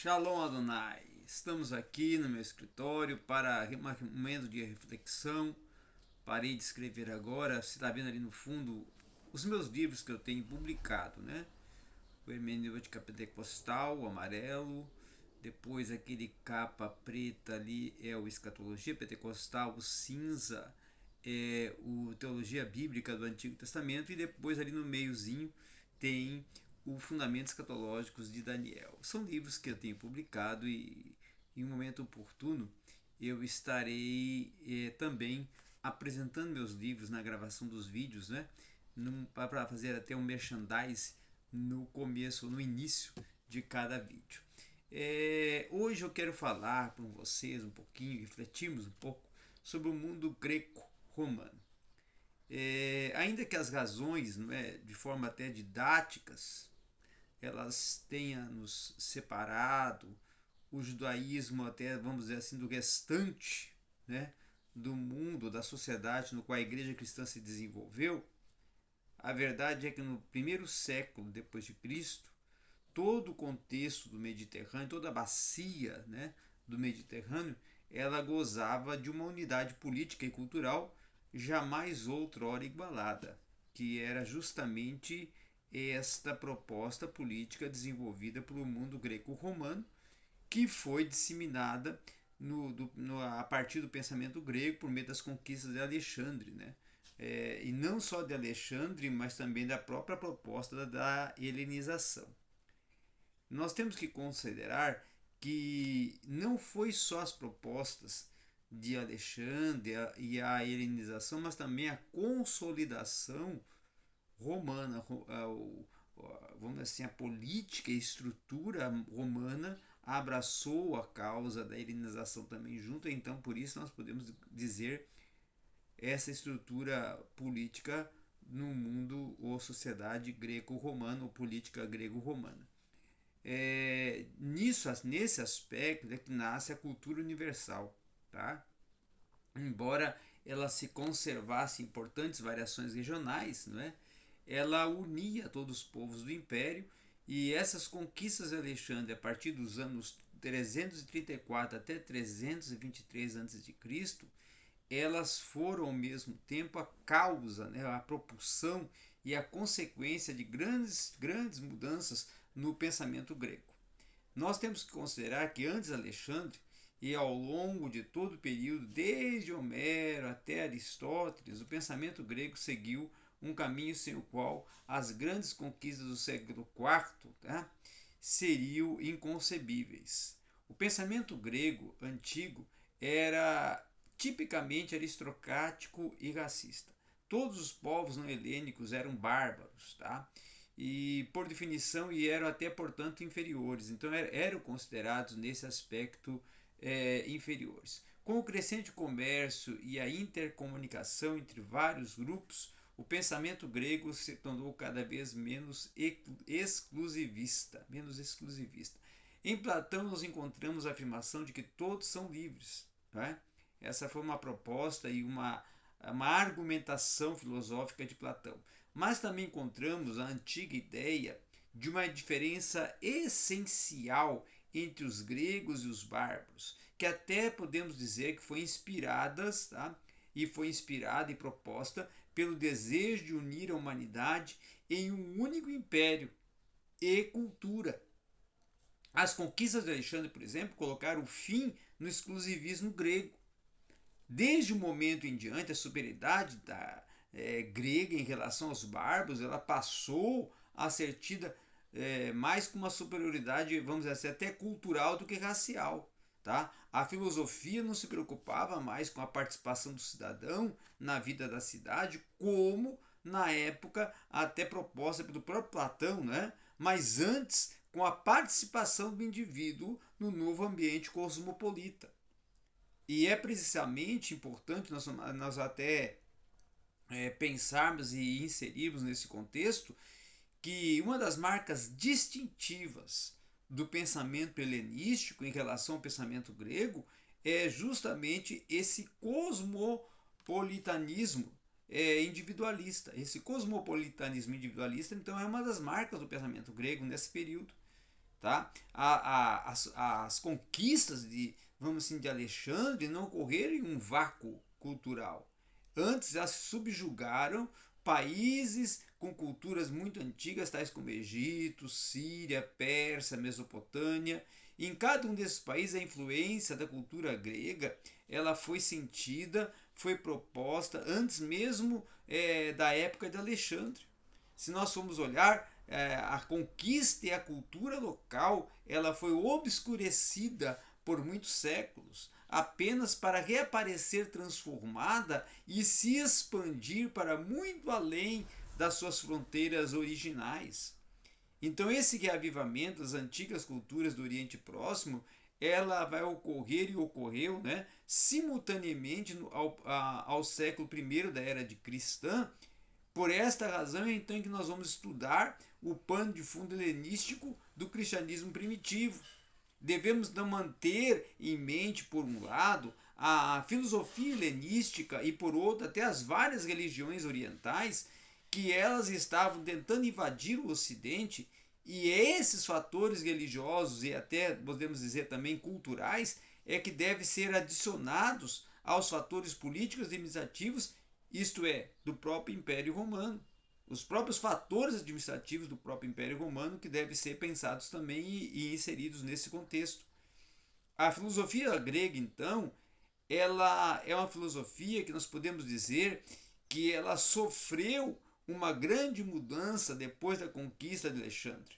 Shalom Adonai, estamos aqui no meu escritório para um momento de reflexão. Parei de escrever agora, você está vendo ali no fundo os meus livros que eu tenho publicado, né? O Hermenêutica Pentecostal, o amarelo, depois aquele capa preta ali é o Escatologia Pentecostal, o cinza é o Teologia Bíblica do Antigo Testamento e depois ali no meiozinho tem o Fundamentos Escatológicos de Daniel. São livros que eu tenho publicado e em um momento oportuno eu estarei também apresentando meus livros na gravação dos vídeos, né? Para fazer até um merchandise no começo, no início de cada vídeo. Hoje eu quero falar com vocês um pouquinho, refletirmos um pouco sobre o mundo greco-romano. Ainda que as razões, não é, de forma até didáticas, elas tenham nos separado, o judaísmo até, vamos dizer assim, do restante, né, do mundo, da sociedade no qual a igreja cristã se desenvolveu, a verdade é que no primeiro século depois de Cristo, todo o contexto do Mediterrâneo, toda a bacia, né, do Mediterrâneo, ela gozava de uma unidade política e cultural jamais outrora igualada, que era justamente esta proposta política desenvolvida pelo mundo greco-romano, que foi disseminada a partir do pensamento grego por meio das conquistas de Alexandre, né? E não só de Alexandre, mas também da própria proposta da helenização. Nós temos que considerar que não foi só as propostas de Alexandre e a helenização, mas também a consolidação romana, vamos dizer assim, a política e estrutura romana abraçou a causa da helenização também junto, então por isso nós podemos dizer essa estrutura política no mundo ou sociedade greco-romana ou política grego-romana. Nesse aspecto é que nasce a cultura universal, tá? Embora ela se conservasse importantes variações regionais, não é? Ela unia todos os povos do Império e essas conquistas de Alexandre a partir dos anos 334 até 323 a.C., elas foram ao mesmo tempo a causa, né, a propulsão e a consequência de grandes mudanças no pensamento grego. Nós temos que considerar que antes de Alexandre e ao longo de todo o período, desde Homero até Aristóteles, o pensamento grego seguiu um caminho sem o qual as grandes conquistas do século IV, tá, seriam inconcebíveis. O pensamento grego antigo era tipicamente aristocrático e racista. Todos os povos não helênicos eram bárbaros, tá? E por definição e eram até portanto inferiores, então eram considerados nesse aspecto inferiores. Com o crescente comércio e a intercomunicação entre vários grupos, o pensamento grego se tornou cada vez menos exclusivista. Em Platão nós encontramos a afirmação de que todos são livres. Né? Essa foi uma proposta e uma argumentação filosófica de Platão. Mas também encontramos a antiga ideia de uma diferença essencial entre os gregos e os bárbaros, que até podemos dizer que foi inspirada e proposta pelo desejo de unir a humanidade em um único império e cultura. As conquistas de Alexandre, por exemplo, colocaram fim no exclusivismo grego. Desde o momento em diante, a superioridade grega em relação aos bárbaros, ela passou a ser tida mais com uma superioridade, vamos dizer assim, até cultural do que racial. Tá? A filosofia não se preocupava mais com a participação do cidadão na vida da cidade, como na época até proposta pelo próprio Platão, né? Mas antes com a participação do indivíduo no novo ambiente cosmopolita. E é precisamente importante nós até pensarmos e inserirmos nesse contexto que uma das marcas distintivas do pensamento helenístico em relação ao pensamento grego é justamente esse cosmopolitanismo individualista. Esse cosmopolitanismo individualista, então, é uma das marcas do pensamento grego nesse período. tá? As conquistas vamos assim, de Alexandre não ocorreram em um vácuo cultural. Antes, elas subjugaram países com culturas muito antigas, tais como Egito, Síria, Pérsia, Mesopotâmia. E em cada um desses países, a influência da cultura grega ela foi sentida, foi proposta antes mesmo da época de Alexandre. Se nós formos olhar, a conquista e a cultura local ela foi obscurecida por muitos séculos, apenas para reaparecer transformada e se expandir para muito além das suas fronteiras originais. Então esse reavivamento das antigas culturas do Oriente Próximo, ela vai ocorrer e ocorreu, né, simultaneamente ao século I da era de cristã. Por esta razão, é então que nós vamos estudar o pano de fundo helenístico do cristianismo primitivo. Devemos manter em mente, por um lado, a filosofia helenística e, por outro, até as várias religiões orientais que elas estavam tentando invadir o Ocidente, e esses fatores religiosos e até, podemos dizer também, culturais, é que devem ser adicionados aos fatores políticos e administrativos, isto é, do próprio Império Romano. Os próprios fatores administrativos do próprio Império Romano que devem ser pensados também e inseridos nesse contexto. A filosofia grega, então, ela é uma filosofia que nós podemos dizer que ela sofreu uma grande mudança depois da conquista de Alexandre.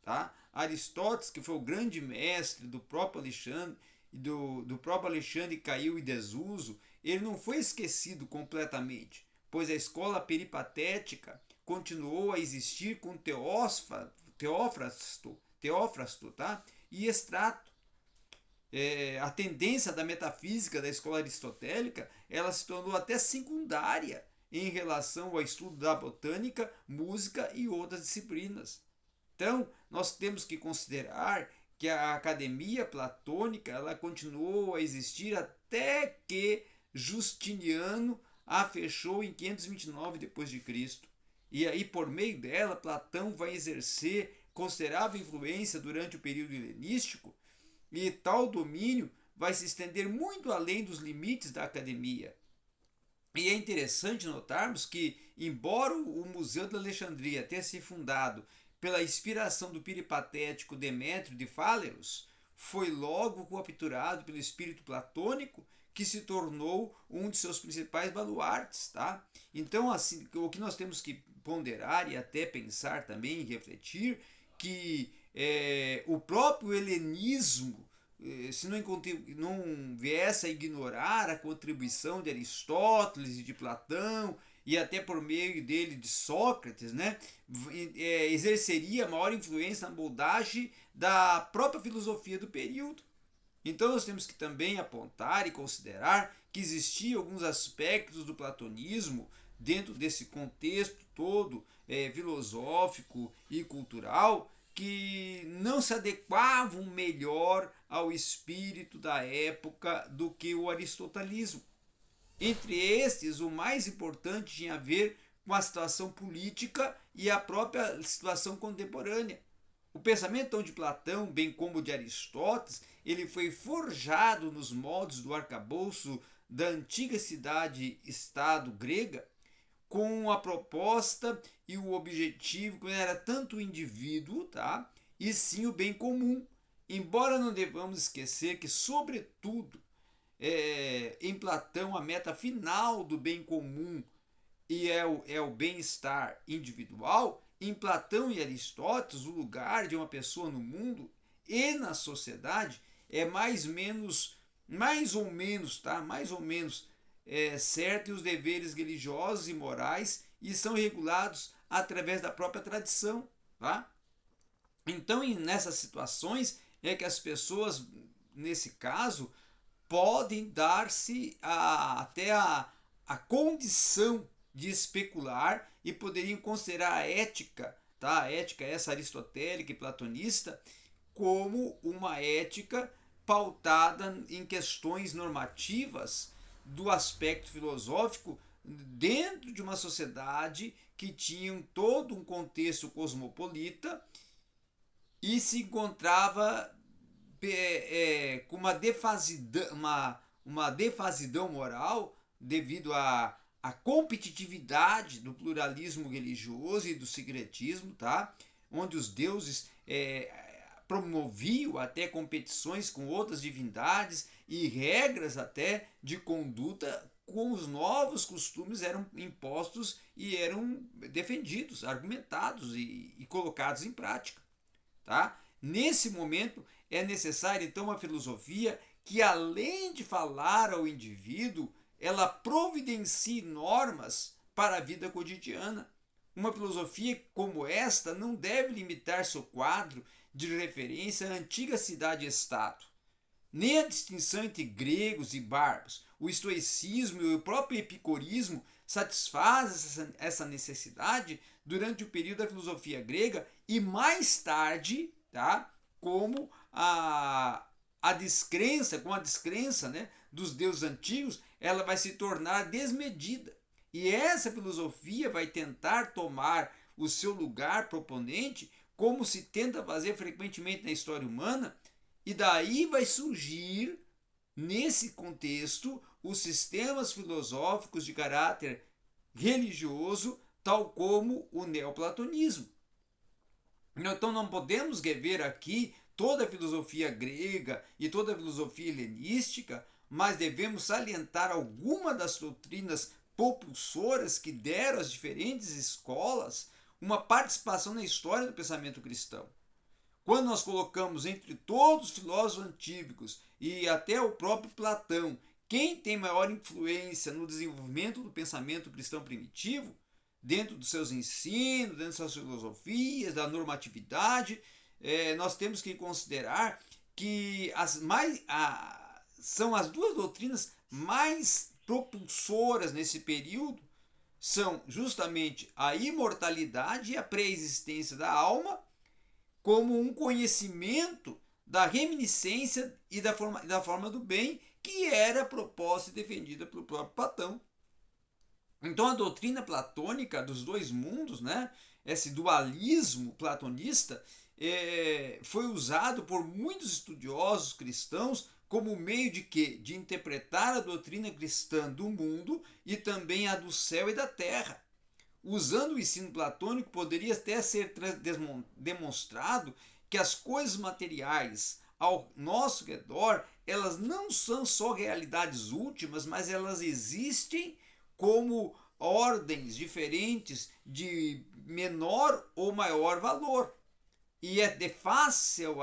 Tá? Aristóteles, que foi o grande mestre do próprio Alexandre, do próprio Alexandre que caiu em desuso, ele não foi esquecido completamente, pois a escola peripatética continuou a existir com Teófrasto, tá? E Estrato. A tendência da metafísica da escola aristotélica ela se tornou até secundária em relação ao estudo da botânica, música e outras disciplinas. Então, nós temos que considerar que a academia platônica ela continuou a existir até que Justiniano a fechou em 529 d.C. E aí, por meio dela, Platão vai exercer considerável influência durante o período helenístico, e tal domínio vai se estender muito além dos limites da academia. E é interessante notarmos que, embora o Museu de Alexandria tenha se fundado pela inspiração do peripatético Demétrio de Faleros, foi logo capturado pelo espírito platônico que se tornou um de seus principais baluartes. Tá? Então, assim, o que nós temos que ponderar e até pensar também e refletir que o próprio helenismo, se não viesse a ignorar a contribuição de Aristóteles e de Platão, e até por meio dele de Sócrates, né, exerceria maior influência na moldagem da própria filosofia do período. Então nós temos que também apontar e considerar que existiam alguns aspectos do platonismo dentro desse contexto todo filosófico e cultural que não se adequavam melhor ao espírito da época do que o aristotelismo. Entre estes, o mais importante tinha a ver com a situação política e a própria situação contemporânea. O pensamento de Platão, bem como o de Aristóteles, ele foi forjado nos moldes do arcabouço da antiga cidade-estado grega, com a proposta e o objetivo que não era tanto o indivíduo, tá? E sim o bem comum. Embora não devamos esquecer que, sobretudo, em Platão, a meta final do bem comum e é o bem-estar individual, em Platão e Aristóteles, o lugar de uma pessoa no mundo e na sociedade é mais ou menos, tá? Mais ou menos certo, e os deveres religiosos e morais e são regulados através da própria tradição, tá? Então, nessas situações é que as pessoas, nesse caso, podem dar-se até a condição de especular e poderiam considerar a ética, tá? A ética essa aristotélica e platonista, como uma ética pautada em questões normativas do aspecto filosófico dentro de uma sociedade que tinha todo um contexto cosmopolita e se encontrava com uma defasidão moral devido à competitividade do pluralismo religioso e do secretismo, tá? Onde os deuses promoviam até competições com outras divindades e regras até de conduta com os novos costumes eram impostos e eram defendidos, argumentados e colocados em prática, tá? Nesse momento é necessária então uma filosofia que, além de falar ao indivíduo, ela providencie normas para a vida cotidiana. Uma filosofia como esta não deve limitar seu quadro de referência à antiga cidade-estado, nem a distinção entre gregos e bárbaros. O estoicismo e o próprio epicurismo satisfazem essa necessidade durante o período da filosofia grega e mais tarde, tá? Como a descrença, com a descrença, né, dos deuses antigos, ela vai se tornar desmedida. E essa filosofia vai tentar tomar o seu lugar proponente, como se tenta fazer frequentemente na história humana, e daí vai surgir, nesse contexto, os sistemas filosóficos de caráter religioso, tal como o neoplatonismo. Então não podemos rever aqui toda a filosofia grega e toda a filosofia helenística, mas devemos salientar algumas das doutrinas propulsoras que deram às diferentes escolas uma participação na história do pensamento cristão. Quando nós colocamos entre todos os filósofos antigos e até o próprio Platão, quem tem maior influência no desenvolvimento do pensamento cristão primitivo, dentro dos seus ensinos, dentro das suas filosofias, da normatividade, nós temos que considerar que são as duas doutrinas mais propulsoras nesse período, são justamente a imortalidade e a pré-existência da alma, como um conhecimento da reminiscência e da forma do bem que era proposta e defendida pelo próprio Platão. Então a doutrina platônica dos dois mundos, né, esse dualismo platonista, foi usado por muitos estudiosos cristãos como meio de quê? De interpretar a doutrina cristã do mundo e também a do céu e da terra. Usando o ensino platônico, poderia até ser demonstrado que as coisas materiais ao nosso redor, elas não são só realidades últimas, mas elas existem como ordens diferentes de menor ou maior valor. E é de fácil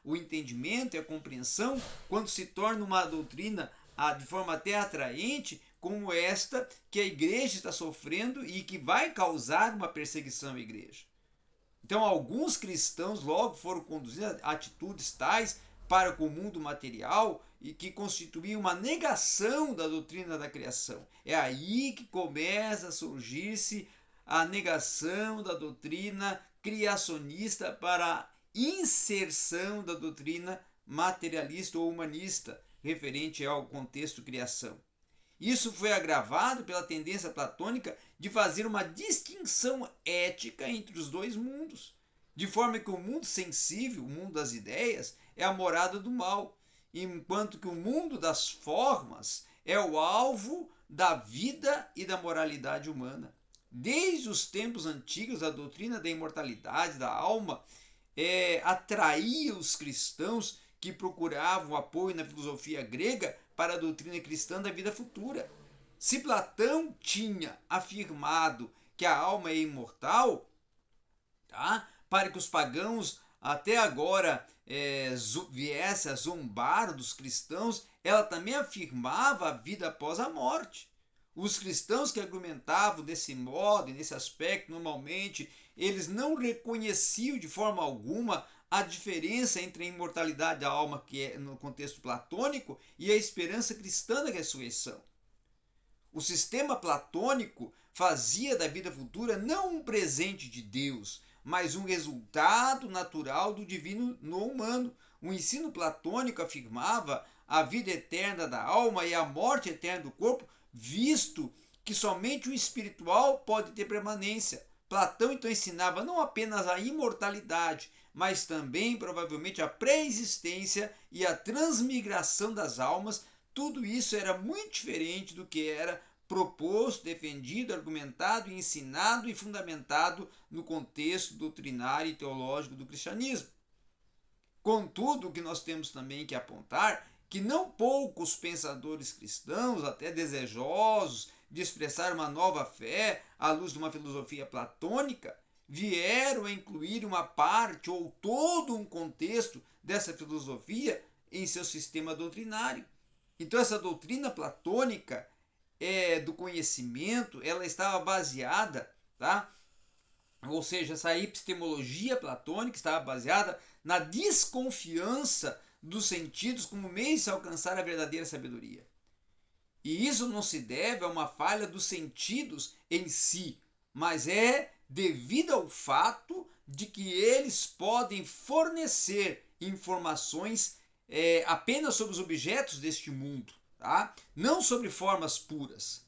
o entendimento e a compreensão quando se torna uma doutrina de forma até atraente, como esta que a igreja está sofrendo e que vai causar uma perseguição à igreja. Então, alguns cristãos logo foram conduzidos a atitudes tais para com o mundo material e que constituíam uma negação da doutrina da criação. É aí que começa a surgir-se a negação da doutrina criacionista para a inserção da doutrina materialista ou humanista, referente ao contexto criação. Isso foi agravado pela tendência platônica de fazer uma distinção ética entre os dois mundos, de forma que o mundo sensível, o mundo das ideias, é a morada do mal, enquanto que o mundo das formas é o alvo da vida e da moralidade humana. Desde os tempos antigos, a doutrina da imortalidade da alma atraía os cristãos que procuravam apoio na filosofia grega para a doutrina cristã da vida futura. Se Platão tinha afirmado que a alma é imortal, tá? Para que os pagãos até agora viessem a zombar dos cristãos, ela também afirmava a vida após a morte. Os cristãos que argumentavam desse modo e nesse aspecto, normalmente, eles não reconheciam de forma alguma a diferença entre a imortalidade da alma, que é no contexto platônico, e a esperança cristã da ressurreição. O sistema platônico fazia da vida futura não um presente de Deus, mas um resultado natural do divino no humano. O ensino platônico afirmava a vida eterna da alma e a morte eterna do corpo, visto que somente o espiritual pode ter permanência, Platão então ensinava não apenas a imortalidade, mas também provavelmente a pré-existência e a transmigração das almas. Tudo isso era muito diferente do que era proposto, defendido, argumentado, ensinado e fundamentado no contexto doutrinário e teológico do cristianismo. Contudo, o que nós temos também que apontar que não poucos pensadores cristãos, até desejosos de expressar uma nova fé à luz de uma filosofia platônica, vieram a incluir uma parte ou todo um contexto dessa filosofia em seu sistema doutrinário. Então essa doutrina platônica do conhecimento, ela estava baseada, tá? Ou seja, essa epistemologia platônica estava baseada na desconfiança dos sentidos como meio de se alcançar a verdadeira sabedoria. E isso não se deve a uma falha dos sentidos em si, mas é devido ao fato de que eles podem fornecer informações apenas sobre os objetos deste mundo, tá? Não sobre formas puras,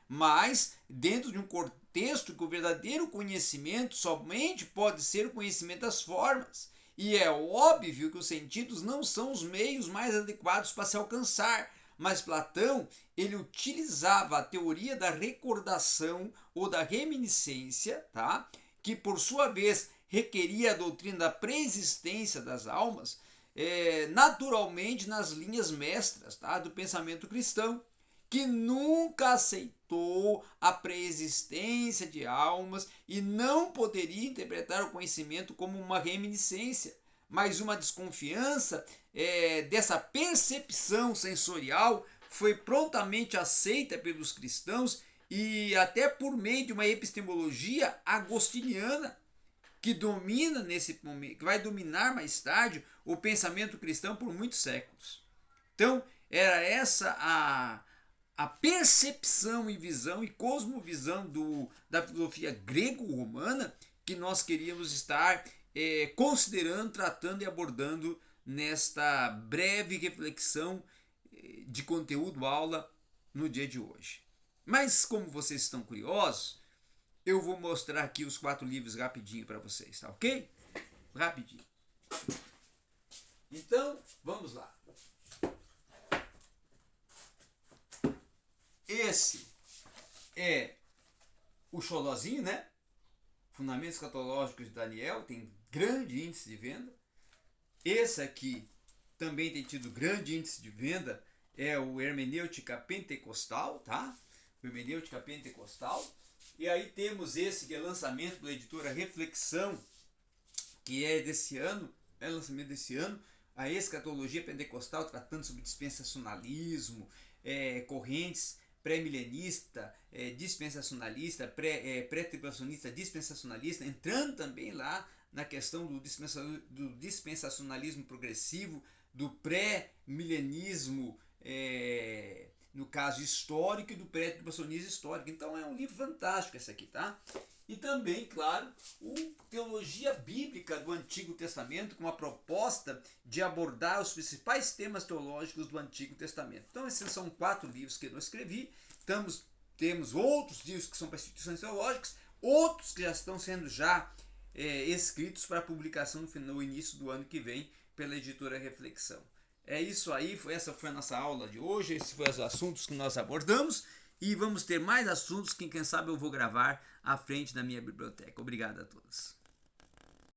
mas dentro de um contexto que o verdadeiro conhecimento somente pode ser o conhecimento das formas. E é óbvio que os sentidos não são os meios mais adequados para se alcançar, mas Platão ele utilizava a teoria da recordação ou da reminiscência, tá? Que por sua vez requeria a doutrina da preexistência das almas, naturalmente nas linhas mestras, tá? Do pensamento cristão, que nunca aceitou a preexistência de almas e não poderia interpretar o conhecimento como uma reminiscência, mas uma desconfiança dessa percepção sensorial foi prontamente aceita pelos cristãos e até por meio de uma epistemologia agostiniana que domina nesse momento, que vai dominar mais tarde o pensamento cristão por muitos séculos. Então, era essa a percepção e visão e cosmovisão da filosofia grego-romana que nós queríamos estar considerando, tratando e abordando nesta breve reflexão de conteúdo aula no dia de hoje. Mas como vocês estão curiosos, eu vou mostrar aqui os 4 livros rapidinho para vocês, tá ok? Rapidinho. Então, vamos lá. Esse é o Xolozinho, né? Fundamentos Escatológicos de Daniel, tem grande índice de venda. Esse aqui também tem tido grande índice de venda, é o Hermenêutica Pentecostal, tá? O Hermenêutica Pentecostal. E aí temos esse que é lançamento da editora Reflexão, que é desse ano, é lançamento desse ano, a Escatologia Pentecostal, tratando sobre dispensacionalismo, correntes pré-milenista, dispensacionalista, pré-tribulacionista, dispensacionalista, entrando também lá na questão do dispensacionalismo progressivo, do pré-milenismo, no caso histórico, e do pré-tribulacionismo histórico. Então é um livro fantástico esse aqui, tá? E também, claro, o Teologia Bíblica do Antigo Testamento, com a proposta de abordar os principais temas teológicos do Antigo Testamento. Então, esses são 4 livros que eu escrevi. Temos outros livros que são para instituições teológicas, outros que já estão sendo escritos para publicação no início do ano que vem pela editora Reflexão. É isso aí, essa foi a nossa aula de hoje, esses foram os assuntos que nós abordamos. E vamos ter mais assuntos que, quem sabe, eu vou gravar à frente da minha biblioteca. Obrigado a todos.